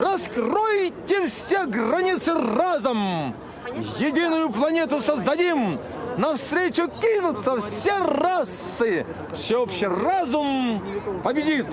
Раскройте все границы разом! Единую планету создадим! Навстречу кинутся все расы! Всеобщий разум победит!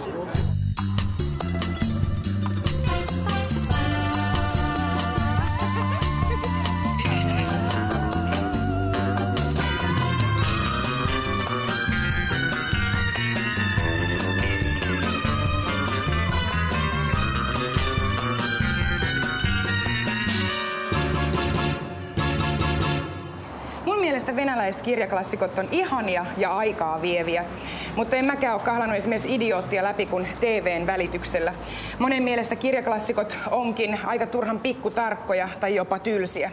Mielestäni venäläiset kirjaklassikot on ihania ja aikaa vieviä, mutta en mäkään ole kahlannut esimerkiksi Idioottia läpi kuin TVn välityksellä. Monen mielestä kirjaklassikot onkin aika turhan pikkutarkkoja tai jopa tylsiä.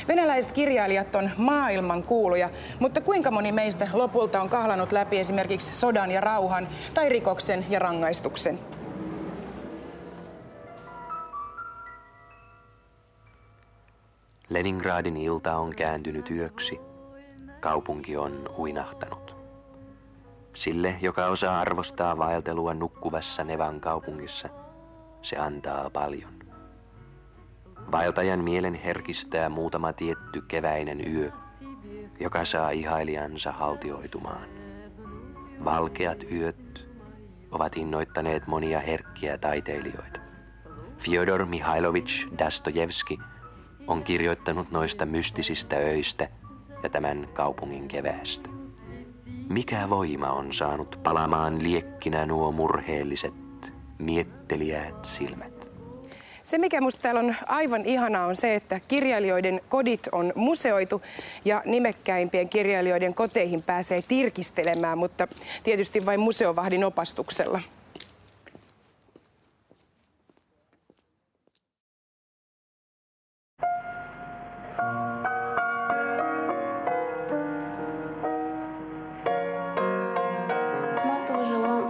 Venäläiset kirjailijat on maailman kuuluja, mutta kuinka moni meistä lopulta on kahlannut läpi esimerkiksi Sodan ja rauhan tai Rikoksen ja rangaistuksen? Leningradin ilta on kääntynyt yöksi. Kaupunki on uinahtanut. Sille, joka osaa arvostaa vaeltelua nukkuvassa Nevan kaupungissa, se antaa paljon. Vaeltajan mielen herkistää muutama tietty keväinen yö, joka saa ihailijansa haltioitumaan. Valkeat yöt ovat innoittaneet monia herkkiä taiteilijoita. Fjodor Mihailovich Dostojevski on kirjoittanut noista mystisistä öistä ja tämän kaupungin keväästä. Mikä voima on saanut palamaan liekkinä nuo murheelliset, mietteliäät silmät? Se, mikä musta täällä on aivan ihanaa, on se, että kirjailijoiden kodit on museoitu ja nimekkäimpien kirjailijoiden koteihin pääsee tirkistelemään, mutta tietysti vain museovahdin opastuksella.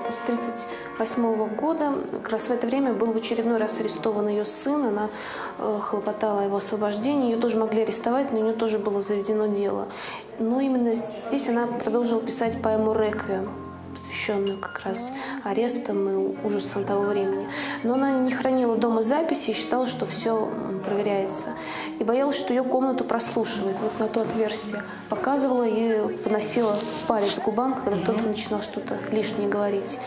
С 1938 года, как раз в это время был в очередной раз арестован ее сын, она хлопотала о его освобождении, ее тоже могли арестовать, но у нее тоже было заведено дело. Но именно здесь она продолжила писать поэму «Реквием», посвященную как раз арестам и ужасам того времени. Но она не хранила дома записи и считала, что все проверяется. И боялась, что ее комнату прослушивает. Вот на то отверстие показывала и подносила палец к губам, когда кто-то начинал что-то лишнее говорить.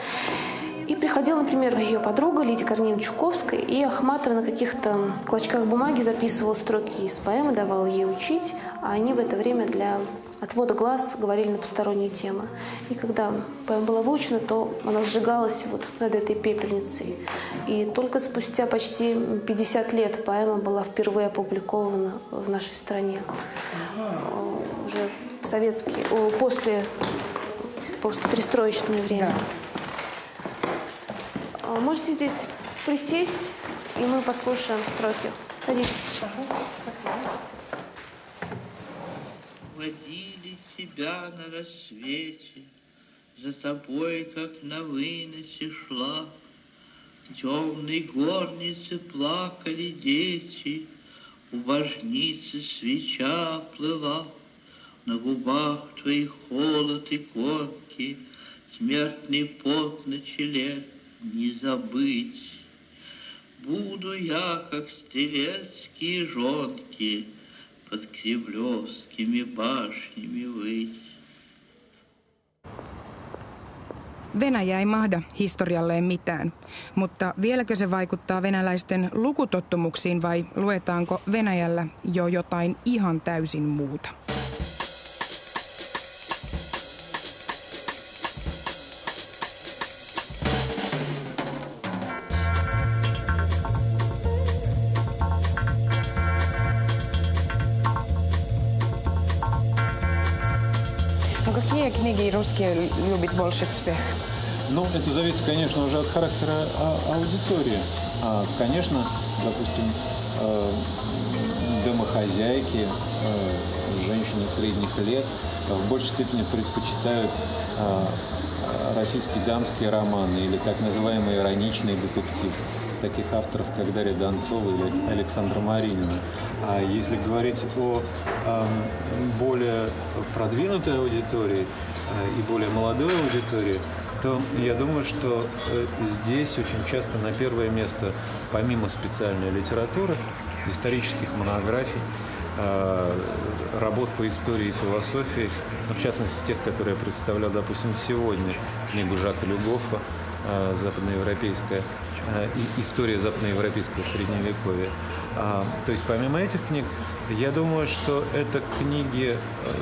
И приходила, например, ее подруга Лидия Корнеевна Чуковская, и Ахматова на каких-то клочках бумаги записывала строки из поэмы, давала ей учить, а они в это время для отвода глаз говорили на посторонние темы. И когда поэма была выучена, то она сжигалась вот над этой пепельницей. И только спустя почти 50 лет поэма была впервые опубликована в нашей стране. Уже в советские, после перестроечное время. Можете здесь присесть, и мы послушаем строки. Садитесь. Водили себя на рассвете, за тобой, как на выносе шла. В темной горнице плакали дети, у божницы свеча плыла. На губах твоих холод и корки, смертный пот на челе не забыть. Буду я, как стрелецкие жонки, под кремлевскими башнями выть. Venäjä ei mahda historialleen mitään, mutta vieläkö se vaikuttaa venäläisten lukutottumuksiin vai luetaanko Venäjällä jo jotain ihan täysin muuta? Какие книги русские любит больше всех? Ну, это зависит, конечно, уже от характера аудитории. Конечно, допустим, домохозяйки, женщины средних лет в большей степени предпочитают российские дамские романы или так называемый ироничный детектив. Таких авторов, как Дарья Донцова или Александра Маринина. А если говорить о более продвинутой аудитории, и более молодой аудитории, то я думаю, что здесь очень часто на первое место, помимо специальной литературы, исторических монографий, работ по истории и философии, в частности, тех, которые я представлял, допустим, сегодня, книгу Жака Люгофа «Западноевропейская история западноевропейского средневековья». То есть, помимо этих книг, я думаю, что это книги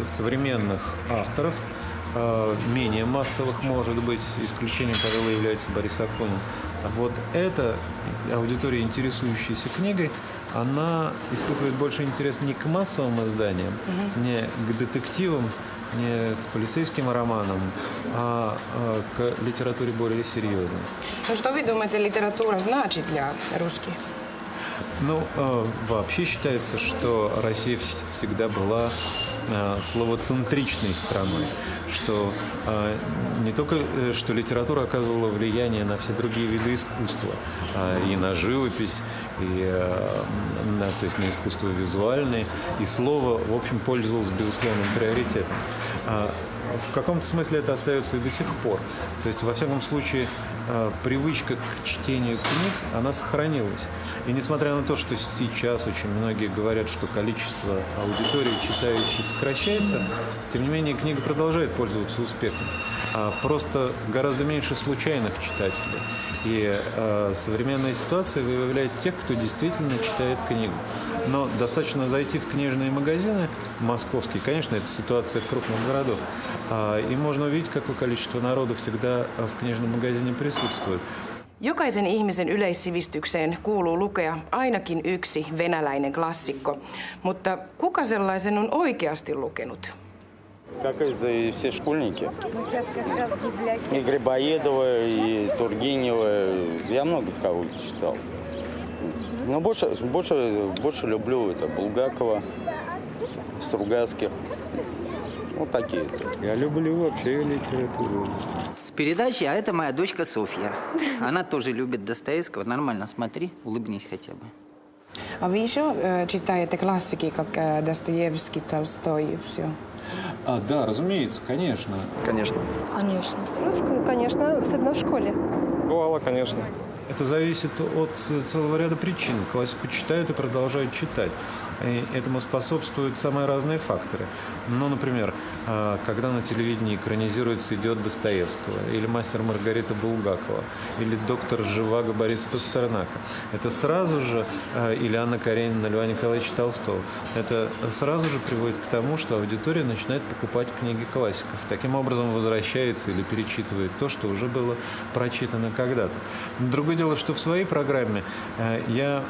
современных авторов, менее массовых, может быть, исключением, пожалуй, является Борис Акунин. Вот эта аудитория, интересующаяся книгой, она испытывает больше интерес не к массовым изданиям, не к детективам, не к полицейским романам, а к литературе более серьезной. Ну что вы думаете, литература значит для русских? Ну, вообще считается, что Россия всегда была словоцентричной страной, что не только что литература оказывала влияние на все другие виды искусства, и на живопись, и то есть на искусство визуальное, и слово, в общем, пользовалось безусловным приоритетом. В каком-то смысле это остается и до сих пор. То есть, во всяком случае, привычка к чтению книг, она сохранилась. И несмотря на то, что сейчас очень многие говорят, что количество аудитории читающей сокращается, тем не менее книга продолжает пользоваться успехом. Просто гораздо меньше случайных читателей. И современная ситуация выявляет тех, кто действительно читает книгу. Но достаточно зайти в книжные магазины московские, конечно, это ситуация крупных городов, и можно увидеть, какое количество народу всегда в книжном магазине присутствует. Jokaisen ihmisen yleissivistykseen kuuluu lukea ainakin yksi venäläinen klassikko, mutta kuka sellaisen on oikeasti lukenut? Как это и все школьники. И Грибоедова, и Тургенева. Я много кого читал. Но больше люблю это Булгакова, Стругацких. Вот такие. Я люблю вообще литературу. С передачи, а это моя дочка Софья. Она тоже любит Достоевского. Нормально, смотри, улыбнись хотя бы. А вы еще читаете классики, как Достоевский, Толстой и все? Да, разумеется, конечно. Конечно. Конечно. Русскую, конечно, особенно в школе. Бывало, конечно. Это зависит от целого ряда причин. Классику читают и продолжают читать. И этому способствуют самые разные факторы. Ну, например, когда на телевидении экранизируется «Идиот» Достоевского, или «Мастер Маргарита» Булгакова, или «Доктор Живаго» Бориса Пастернака. Это сразу же, или «Анна Каренина» Льва Николаевича Толстого. Это сразу же приводит к тому, что аудитория начинает покупать книги классиков. Таким образом возвращается или перечитывает то, что уже было прочитано когда-то. Другое дело, что в своей программе я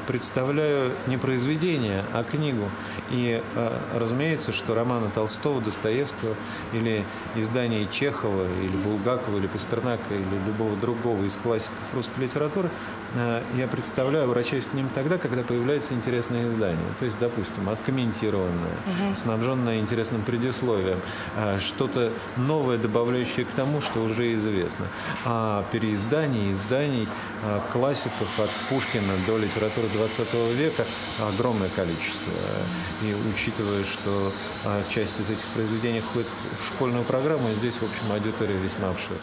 представляю не произведение, а книгу. И разумеется, что романы Толстого, Достоевского или издания Чехова, или Булгакова, или Пастернака, или любого другого из классиков русской литературы я представляю, обращаюсь к ним тогда, когда появляется интересное издание. То есть, допустим, откомментированное, снабженное интересным предисловием, что-то новое, добавляющее к тому, что уже известно. А переизданий, изданий классиков от Пушкина до литературы 20 века огромное количество. И учитывая, что часть из этих произведений входит в школьную программу, здесь, в общем, аудитория весьма обширна.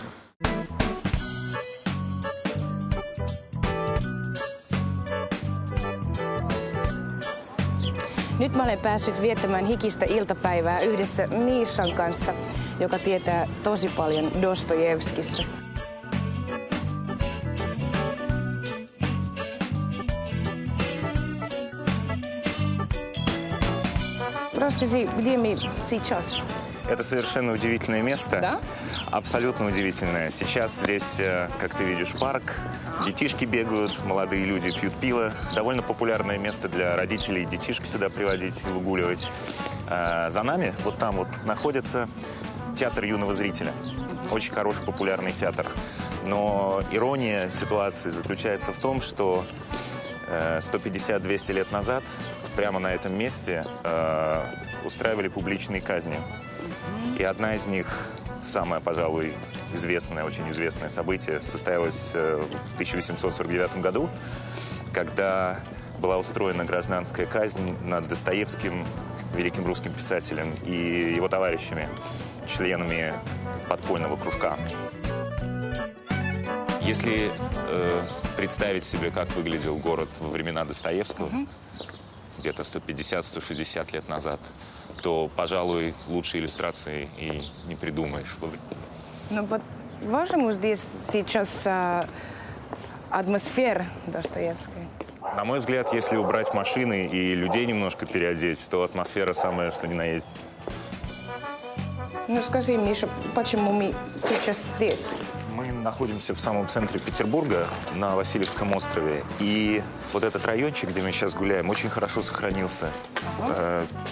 Nyt mä olen päässyt viettämään hikistä iltapäivää yhdessä Miishan kanssa, joka tietää tosi paljon Dostojevskista. Расскажи, где мы сейчас? Это совершенно удивительное место. Да? Абсолютно удивительное. Сейчас здесь, как ты видишь, парк. Детишки бегают, молодые люди пьют пиво. Довольно популярное место для родителей детишек сюда приводить и выгуливать. За нами, вот там вот, находится театр юного зрителя. Очень хороший, популярный театр. Но ирония ситуации заключается в том, что 150-200 лет назад прямо на этом месте устраивали публичные казни. И одна из них, самое, пожалуй, известное, очень известное событие, состоялось в 1849 году, когда была устроена гражданская казнь над Достоевским великим русским писателем, и его товарищами, членами подпольного кружка. Если представить себе, как выглядел город во времена Достоевского, где-то 150-160 лет назад, то, пожалуй, лучшей иллюстрации и не придумаешь. Ну, по-вашему, здесь сейчас атмосфера Достоевской? На мой взгляд, если убрать машины и людей немножко переодеть, то атмосфера самая, что ни на есть. Ну, скажи, Миша, почему мы сейчас здесь? Мы находимся в самом центре Петербурга, на Васильевском острове. И вот этот райончик, где мы сейчас гуляем, очень хорошо сохранился.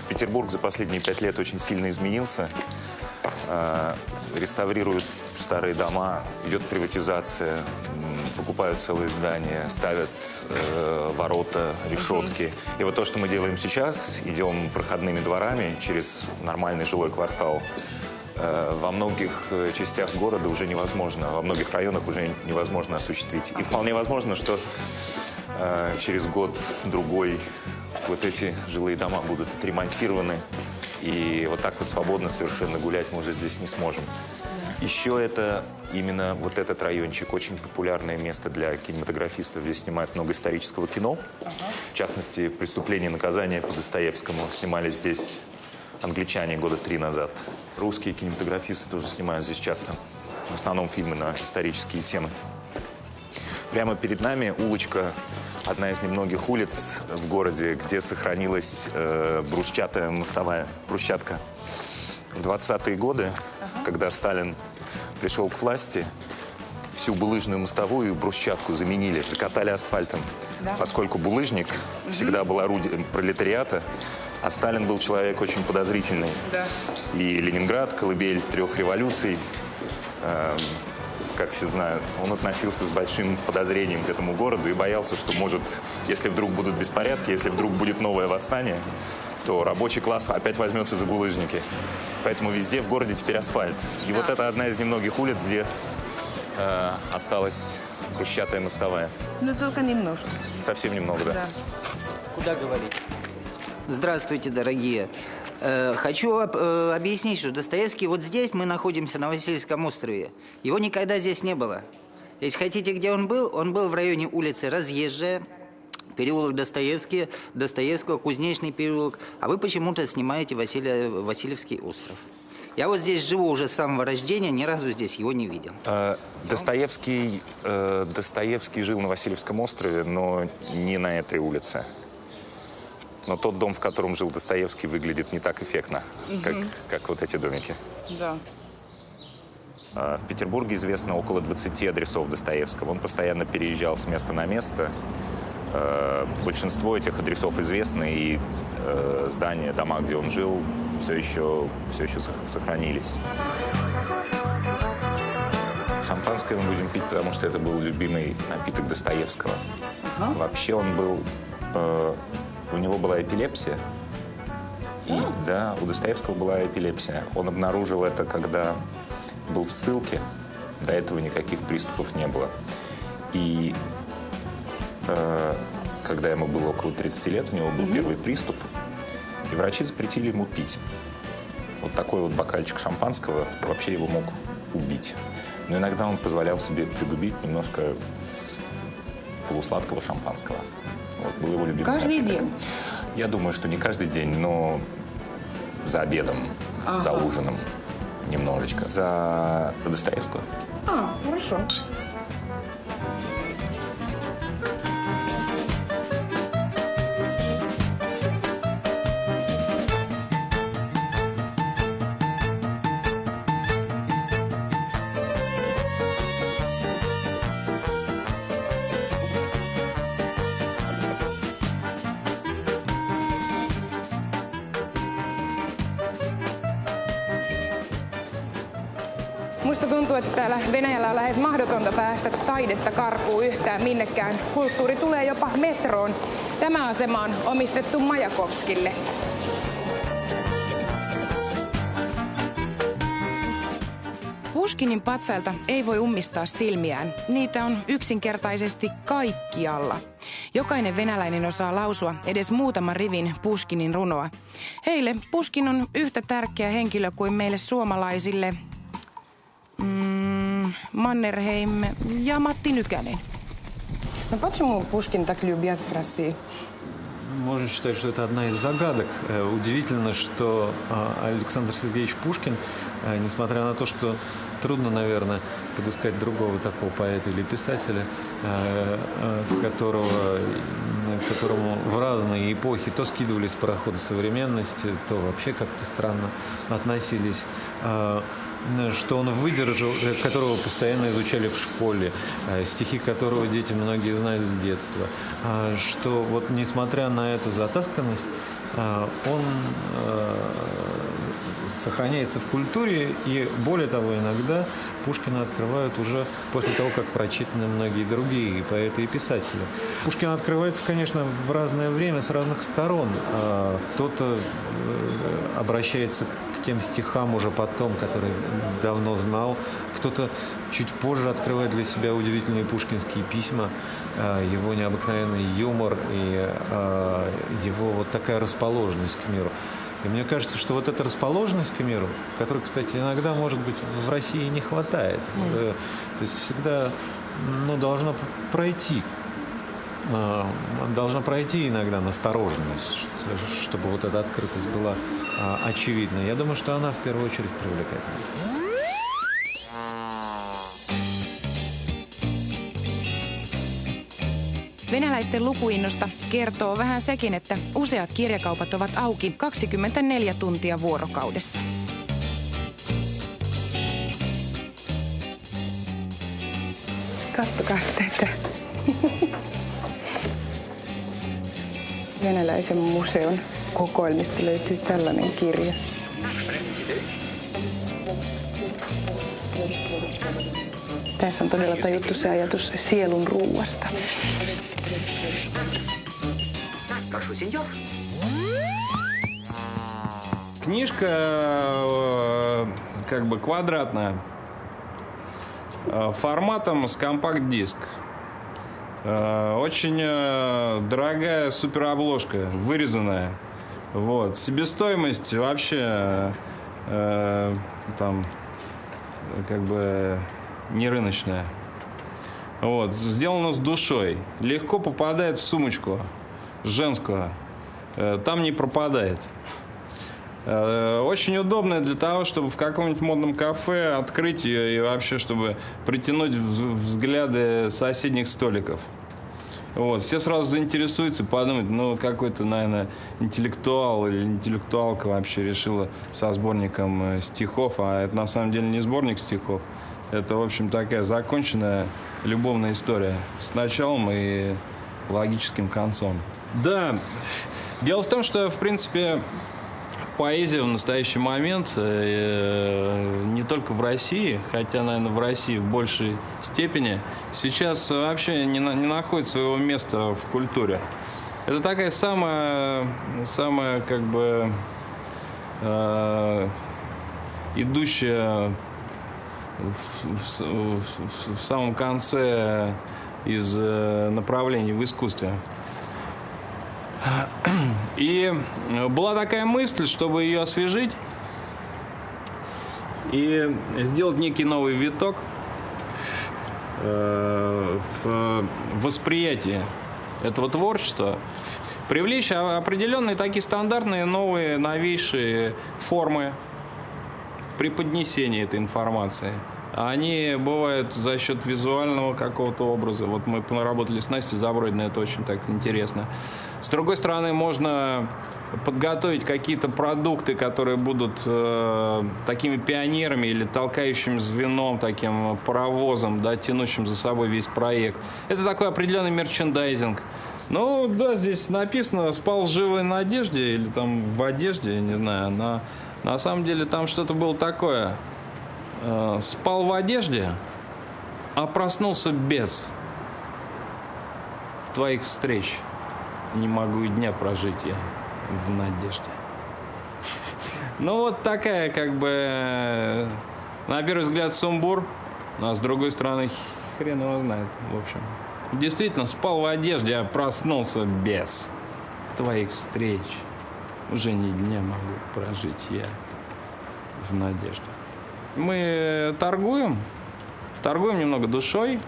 Петербург за последние 5 лет очень сильно изменился. Реставрируют старые дома, идет приватизация, покупают целые здания, ставят ворота, решетки. И вот то, что мы делаем сейчас, идем проходными дворами через нормальный жилой квартал, во многих частях города уже невозможно, во многих районах уже невозможно осуществить. И вполне возможно, что через год-другой вот эти жилые дома будут отремонтированы, и вот так вот свободно совершенно гулять мы уже здесь не сможем. Еще это именно вот этот райончик очень популярное место для кинематографистов. Здесь снимают много исторического кино. В частности, «Преступление и наказание» по Достоевскому снимали здесь англичане года 3 назад. Русские кинематографисты тоже снимают здесь часто. В основном фильмы на исторические темы. Прямо перед нами улочка, одна из немногих улиц в городе, где сохранилась брусчатая мостовая, брусчатка. В 20-е годы, когда Сталин пришел к власти, всю булыжную мостовую и брусчатку заменили, закатали асфальтом. Поскольку булыжник всегда был орудием пролетариата, а Сталин был человек очень подозрительный. И Ленинград, колыбель 3 революций, как все знают, он относился с большим подозрением к этому городу и боялся, что, может, если вдруг будут беспорядки, если вдруг будет новое восстание, то рабочий класс опять возьмется за булыжники. Поэтому везде в городе теперь асфальт. И вот это одна из немногих улиц, где осталась брусчатая мостовая. Ну, только немножко. Совсем немного, да. Куда говорить? Здравствуйте, дорогие. Хочу объяснить, что Достоевский вот здесь мы находимся, на Васильевском острове. Его никогда здесь не было. Если хотите, где он был в районе улицы Разъезжая, переулок Достоевского, Кузнечный переулок, а вы почему-то снимаете Васильевский остров. Я вот здесь живу уже с самого рождения, ни разу здесь его не видел. Достоевский жил на Васильевском острове, но не на этой улице. Но тот дом, в котором жил Достоевский, выглядит не так эффектно, как вот эти домики. Да. В Петербурге известно около 20 адресов Достоевского. Он постоянно переезжал с места на место. Большинство этих адресов известны, и здания, дома, где он жил, все еще сохранились. Шампанское мы будем пить, потому что это был любимый напиток Достоевского. Вообще он был... У него была эпилепсия. И, да, у Достоевского была эпилепсия. Он обнаружил это, когда был в ссылке. До этого никаких приступов не было. И когда ему было около 30 лет, у него был первый приступ. И врачи запретили ему пить. Вот такой вот бокальчик шампанского вообще его мог убить. Но иногда он позволял себе пригубить немножко полусладкого шампанского. Вот, был его любимый Каждый напиток. день? Я думаю, что не каждый день, но за обедом, за ужином немножечко. За Достоевского. Хорошо. Musta tuntuu, että täällä Venäjällä on lähes mahdotonta päästä taidetta karkuun yhtään minnekään. Kulttuuri tulee jopa metroon. Tämä asema on omistettu Majakovskille. Pushkinin patsailta ei voi ummistaa silmiään. Niitä on yksinkertaisesti kaikkialla. Jokainen venäläinen osaa lausua edes muutaman rivin Pushkinin runoa. Heille Pushkin on yhtä tärkeä henkilö kuin meille suomalaisille Mannerheim ja Matti Nykänen. Но почему Пушкин так любят в России? Можно считать, что это одна из загадок. Удивительно, что Александр Сергеевич Пушкин, несмотря на то, что трудно, наверное, подыскать другого такого поэта или писателя, которому в разные эпохи то скидывались пароходы современности, то вообще как-то странно относились, что он выдержал, которого постоянно изучали в школе, стихи которого дети многие знают с детства, что вот несмотря на эту затасканность, он сохраняется в культуре, и более того, иногда Пушкина открывают уже после того, как прочитаны многие другие поэты и писатели. Пушкин открывается, конечно, в разное время с разных сторон. Кто-то обращается к тем стихам уже потом, которые давно знал. Кто-то чуть позже открывает для себя удивительные пушкинские письма, его необыкновенный юмор и его вот такая расположенность к миру. И мне кажется, что вот эта расположенность к миру, которой, кстати, иногда, может быть, в России не хватает, то есть всегда должна пройти иногда настороженность, чтобы вот эта открытость была очевидна. Я думаю, что она в первую очередь привлекательна. Venäläisten lukuinnosta kertoo vähän sekin, että useat kirjakaupat ovat auki 24 tuntia vuorokaudessa. Kattokaa tätä. Venäläisen museon kokoelmista löytyy tällainen kirja. Tässä on todella tajuttu se ajatus sielun ruuasta. Книжка как бы квадратная, форматом с компакт-диск. Очень дорогая суперобложка, вырезанная. Вот. Себестоимость вообще там как бы не рыночная. Вот. Сделано с душой. Легко попадает в сумочку женскую. Там не пропадает. Очень удобная для того, чтобы в каком-нибудь модном кафе открыть ее и вообще, чтобы притянуть взгляды соседних столиков. Вот. Все сразу заинтересуются, подумают, какой-то, наверное, интеллектуал или интеллектуалка вообще решила со сборником стихов, а это на самом деле не сборник стихов. Это, в общем, такая законченная любовная история с началом и логическим концом. Да, дело в том, что, в принципе, поэзия в настоящий момент не только в России, хотя, наверное, в России в большей степени, сейчас вообще не находит своего места в культуре. Это такая самая как бы идущая в самом конце из направлений в искусстве. И была такая мысль, чтобы ее освежить и сделать некий новый виток в восприятии этого творчества, привлечь определенные такие стандартные, новые, новейшие формы преподнесения этой информации. Они бывают за счет визуального какого-то образа. Вот мы поработали с Настей Забродиной, это очень так интересно. С другой стороны, можно подготовить какие-то продукты, которые будут такими пионерами или толкающим звеном, таким паровозом, да, тянущим за собой весь проект. Это такой определенный мерчендайзинг. Ну, да, здесь написано «спал в живой надежде» или там «в одежде», я не знаю. Но на самом деле там что-то было такое. Спал в одежде, а проснулся без твоих встреч. Не могу и дня прожить я в надежде. Ну, вот такая, как бы, На первый взгляд сумбур, а с другой стороны хрен его знает, в общем. Действительно, спал в одежде, а проснулся без твоих встреч. Уже ни дня могу прожить я в надежде. Мы торгуем немного душой,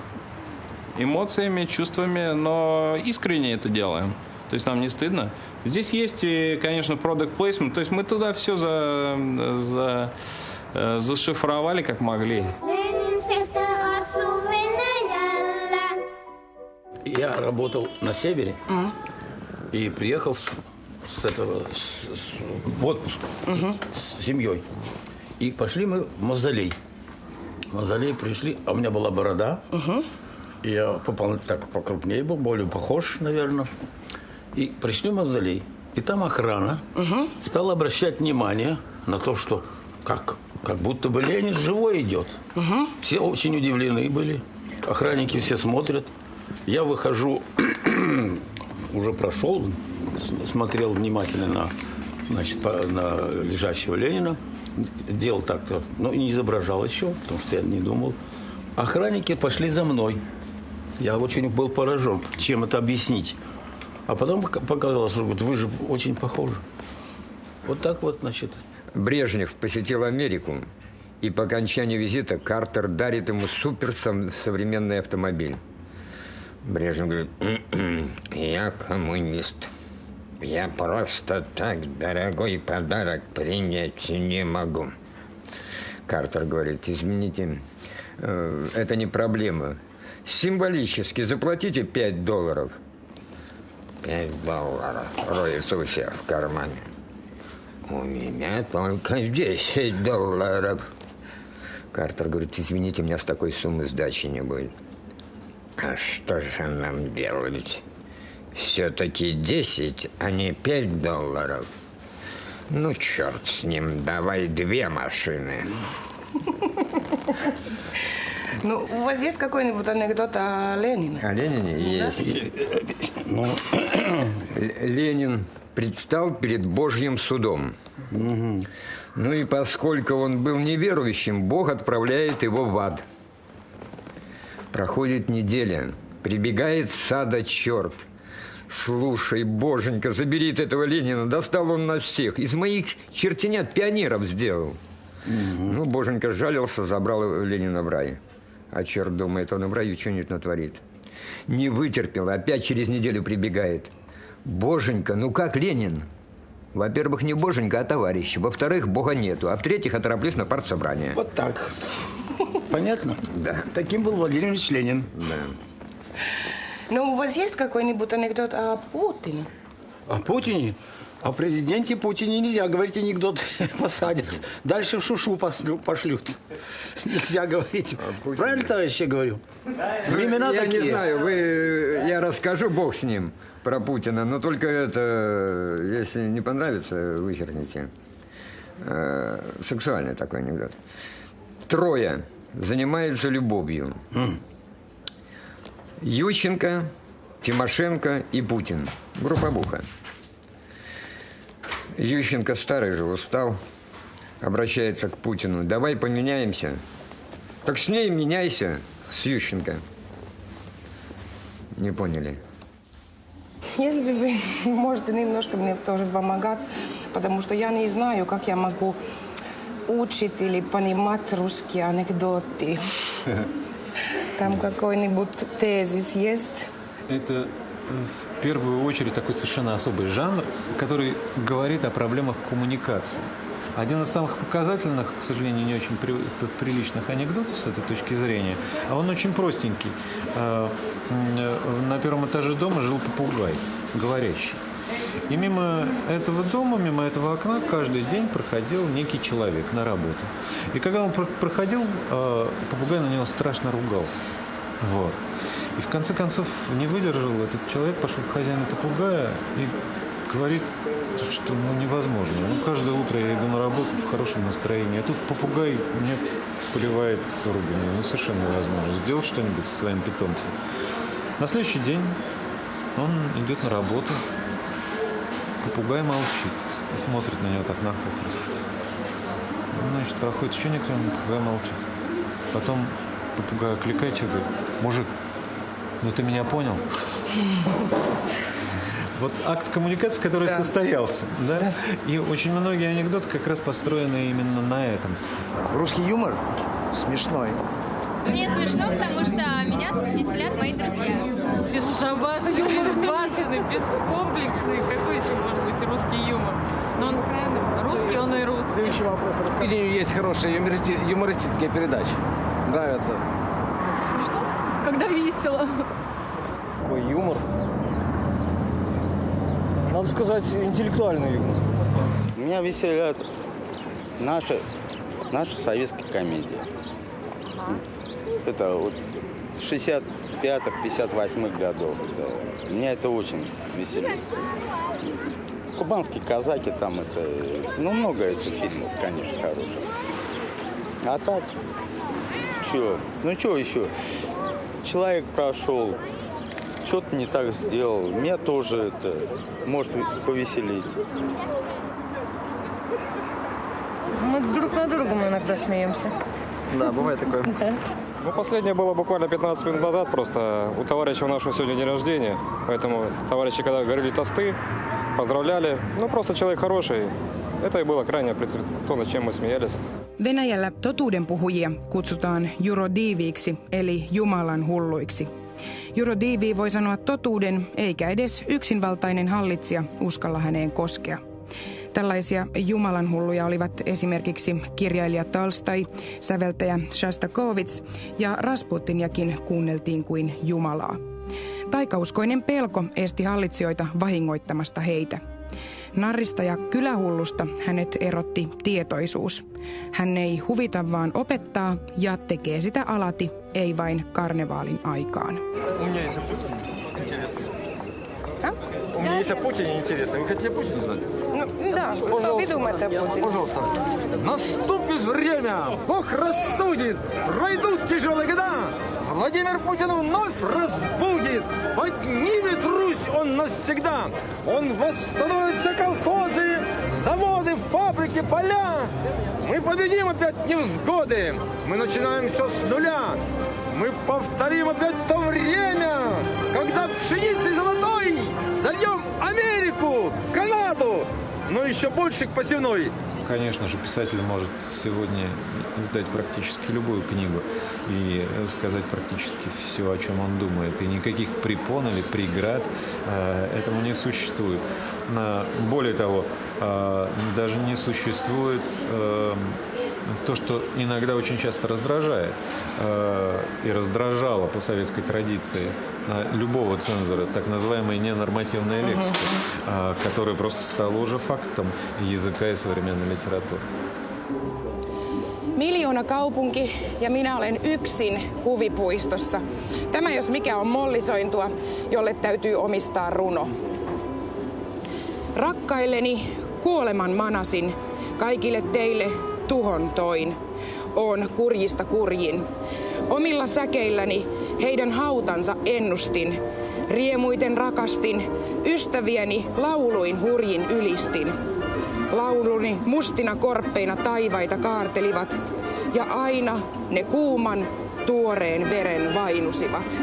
эмоциями, чувствами, но искренне это делаем. То есть нам не стыдно. Здесь есть, конечно, product placement, то есть мы туда все зашифровали как могли. Я работал на севере и приехал в отпуск с семьей. И пошли мы в мавзолей. В мавзолей пришли, а у меня была борода. И я попал так покрупнее был, более похож, наверное. И пришли в мавзолей. И там охрана стала обращать внимание на то, что как будто бы Ленин живой идет. Все очень удивлены были. Охранники все смотрят. Я выхожу, уже прошел, смотрел внимательно на лежащего Ленина. Делал так-то, но не изображал еще, потому что я не думал. Охранники пошли за мной. Я очень был поражен, чем это объяснить. А потом показалось, что вы же очень похожи. Вот так вот, значит. Брежнев посетил Америку, и по окончании визита Картер дарит ему суперсовременный автомобиль. Брежнев говорит: я коммунист. Я просто так дорогой подарок принять не могу. Картер говорит: извините, это не проблема. Символически заплатите $5. $5 роется у всех в кармане. У меня только $10. Картер говорит: извините, у меня с такой суммы сдачи не будет. А что же нам делать? Все-таки 10, а не $5. Ну, черт с ним, давай 2 машины. Ну, у вас есть какой-нибудь анекдот о Ленине? О Ленине есть. Ленин предстал перед Божьим судом. Ну и поскольку он был неверующим, Бог отправляет его в ад. Проходит неделя, прибегает с сада черт. Слушай, Боженька, забери этого Ленина, достал он нас всех. Из моих чертенят пионеров сделал. Ну, Боженька жалился, забрал Ленина в рай. А черт думает, он и в раю что-нибудь натворит. Не вытерпел, опять через неделю прибегает. Боженька, ну как Ленин? Во-первых, не Боженька, а товарищ. Во-вторых, Бога нету. А в-третьих, отороплюсь на партсобрание. Вот так. Понятно? Да. Таким был Владимир Ильич Ленин. Да. Ну, у вас есть какой-нибудь анекдот о Путине? О Путине? О президенте Путине нельзя говорить анекдот, посадят. Дальше в шушу пошлют. Нельзя говорить. Правильно, товарищ, я говорю? Времена я такие. Не знаю, я расскажу, Бог с ним, про Путина, но только это, если не понравится, вычеркните. Сексуальный такой анекдот. 3 занимаются любовью. Ющенко, Тимошенко и Путин. Групповуха. Ющенко старый же, устал, обращается к Путину: давай поменяемся. Так с ней меняйся, с Ющенко. Не поняли. Если бы вы можете немножко мне тоже помогать, потому что я не знаю, как я могу учить или понимать русские анекдоты. Там какой-нибудь тезис есть? Это в первую очередь такой совершенно особый жанр, который говорит о проблемах коммуникации. Один из самых показательных, к сожалению, не очень приличных анекдотов с этой точки зрения, а он очень простенький. На первом этаже дома жил попугай, говорящий. И мимо этого дома, мимо этого окна каждый день проходил некий человек на работу. И когда он проходил, попугай на него страшно ругался. Вот. И в конце концов не выдержал этот человек, пошел к хозяину попугая и говорит, что невозможно. Каждое утро я иду на работу в хорошем настроении, а тут попугай мне поливает руганью. Совершенно невозможно. Сделать что-нибудь со своим питомцем. На следующий день он идет на работу. Попугай молчит и смотрит на него так нахохлившись. Значит, проходит еще некоторое время, попугай молчит. Потом попугай окликает и говорит: мужик, ну ты меня понял? Вот акт коммуникации, который состоялся, да? И очень многие анекдоты как раз построены именно на этом. Русский юмор смешной. Мне смешно, потому что меня веселят мои друзья. Бесшабашный, безбашенный, бескомплексный. Какой еще может быть русский юмор? Но он русский, он и русский. Следующий вопрос. Есть хорошие юмористические передачи. Нравятся. Смешно, когда весело. Какой юмор? Надо сказать, интеллектуальный юмор. Меня веселят наши советские комедии. Это вот 65-х, 58-х годов. Меня это очень веселит. Кубанские казаки там это... Ну, много этих фильмов, конечно, хороших. А так, что еще? Человек прошел, что-то не так сделал. Меня тоже это может повеселить. Мы друг на друга иногда смеемся. Да, бывает такое. Ну, последнее было буквально 15 минут назад. Просто у товарища нашего сегодня день рождения. Поэтому товарищи, когда говорили тосты, поздравляли. Ну, просто человек хороший. Это и было крайне то, над чем мы смеялись. Venäjällä totuudenpuhujia kutsutaan jurodiiviiksi, eli Jumalan hulluiksi. Jurodiivi voi sanoa totuuden, eikä edes yksinvaltainen hallitsija uskalla häneen koskea. Tällaisia jumalanhulluja olivat esimerkiksi kirjailija Tolstoi, säveltäjä Shostakovich ja Rasputiniakin kuunneltiin kuin Jumalaa. Taikauskoinen pelko esti hallitsijoita vahingoittamasta heitä. Narrista ja kylähullusta hänet erotti tietoisuus. Hän ei huvita vaan opettaa ja tekee sitä alati, ei vain karnevaalin aikaan. У меня есть о Путине интересно. Вы хотите о Путине знать? Ну, да, что вы думаете о Путине? Пожалуйста. Наступит время, Бог рассудит, пройдут тяжелые года. Владимир Путин вновь разбудит, поднимет Русь он навсегда. Он восстановит все колхозы, заводы, фабрики, поля. Мы победим опять невзгоды. Мы начинаем все с нуля. Мы повторим опять то время, когда пшеницей золотой зальем Америку, Канаду, но еще больше к посевной. Конечно же, писатель может сегодня издать практически любую книгу и сказать практически все, о чем он думает. И никаких препон или преград этому не существует. Более того, даже не существует то, что иногда очень часто раздражает и раздражало по советской традиции любого цензора, так называемая ненормативная лексика, которая просто стала уже фактом языка и современной литературы. Miljoona kaupunki ja minä olen yksin huvipuistossa. Tämä jos mikä on mollisointua, jolle täytyy omistaa runo. Rakkailleni kuoleman manasin, kaikille teille tuhon toin. Oon kurjista kurjin. Omilla säkeilläni heidän hautansa ennustin. Riemuiten rakastin, ystäviäni lauluin hurjin ylistin. Lauluni mustina korppeina taivaita kaartelivat, ja aina ne kuuman, tuoreen veren vainusivat.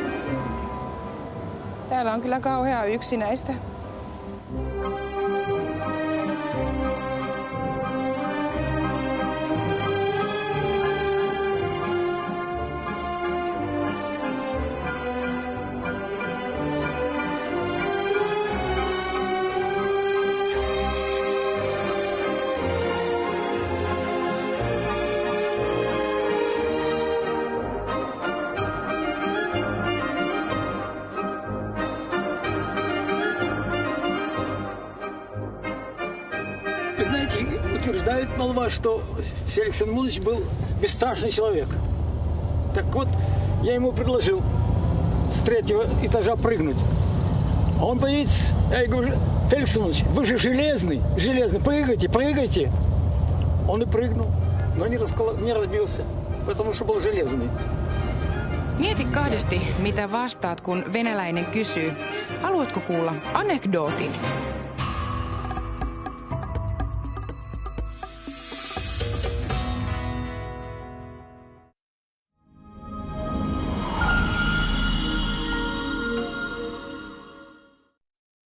Täällä on kyllä kauhean yksinäistä. Знаете, утверждает молва, что Феликс Эмманович был бесстрашный человек. Так вот, я ему предложил с 3-го этажа прыгнуть. А он боится. Я говорю: Феликс Эмманович, вы же железный, прыгайте, прыгайте. Он и прыгнул, но не разбился, потому что был железный. Mieti kahdesti, mitä vastaat, kun venäläinen kysyy. Haluatko kuulla anekdootin?